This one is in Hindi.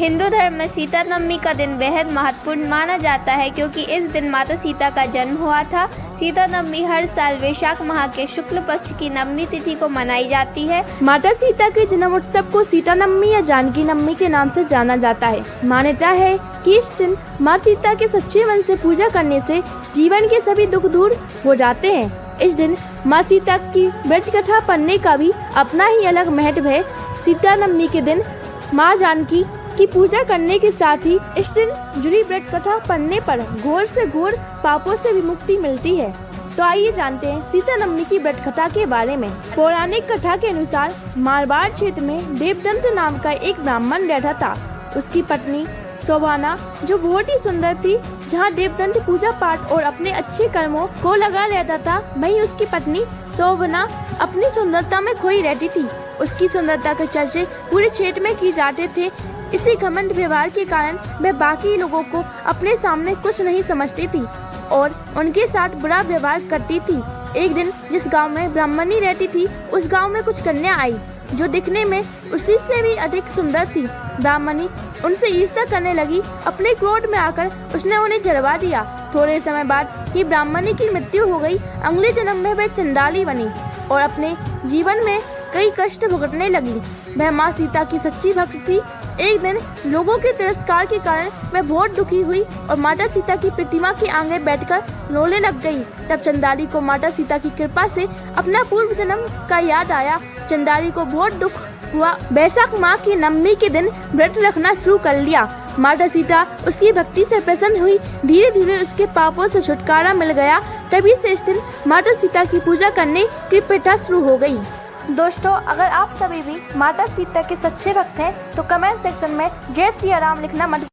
हिंदू धर्म में सीता नवमी का दिन बेहद महत्वपूर्ण माना जाता है क्योंकि इस दिन माता सीता का जन्म हुआ था। सीता नवमी हर साल वैशाख माह के शुक्ल पक्ष की नवमी तिथि को मनाई जाती है। माता सीता के जन्म उत्सव को सीता नवमी या जानकी नवमी के नाम से जाना जाता है। मान्यता है कि इस दिन माँ सीता के सच्चे मन से पूजा करने से जीवन के सभी दुख दूर हो जाते हैं। इस दिन माँ सीता की व्रत कथा पढ़ने का भी अपना ही अलग महत्व है। सीता नवमी के दिन माँ जानकी की पूजा करने के साथ ही इस दिन जुड़ी व्रत कथा पढ़ने पर घोर से घोर पापों से विमुक्ति मिलती है। तो आइए जानते हैं सीता नवमी की व्रत कथा के बारे में। पौराणिक कथा के अनुसार मारवाड़ क्षेत्र में देवदंत नाम का एक ब्राह्मण रहता था। उसकी पत्नी शोभाना जो बहुत ही सुंदर थी। जहाँ देवदंत पूजा पाठ और अपने अच्छे कर्मों को लगा रहता था, वहीं उसकी पत्नी शोभना अपनी सुंदरता में खोई रहती थी। उसकी सुंदरता के चर्चे पूरे क्षेत्र में की जाते थे। इसी घमंड व्यवहार के कारण वह बाकी लोगों को अपने सामने कुछ नहीं समझती थी और उनके साथ बुरा व्यवहार करती थी। एक दिन जिस गांव में ब्राह्मणी रहती थी, उस गांव में कुछ कन्या आई जो दिखने में उसी से भी अधिक सुंदर थी। ब्राह्मणी उनसे ईर्ष्या करने लगी। अपने क्रोध में आकर उसने उन्हें जलवा दिया। थोड़े समय बाद ही ब्राह्मणी की मृत्यु हो गई। अगले जन्म में वह चंडाली बनी और अपने जीवन में कई कष्ट भुगतने लगी। वह माँ सीता की सच्ची भक्त थी। एक दिन लोगों के तिरस्कार के कारण वह बहुत दुखी हुई और माता सीता की प्रतिमा के आगे बैठकर रोने लग गई। तब चंडाली को माता सीता की कृपा से अपना पूर्व जन्म का याद आया। चंडाली को बहुत दुख हुआ। वैशाख माह की नवमी के दिन व्रत रखना शुरू कर लिया। माता सीता उसकी भक्ति से प्रसन्न हुई। धीरे धीरे उसके पापों से छुटकारा मिल गया। तभी से इस दिन माता सीता की पूजा करने की प्रथा शुरू हो गई। दोस्तों, अगर आप सभी भी माता सीता के सच्चे भक्त हैं तो कमेंट सेक्शन में जय श्री राम लिखना मत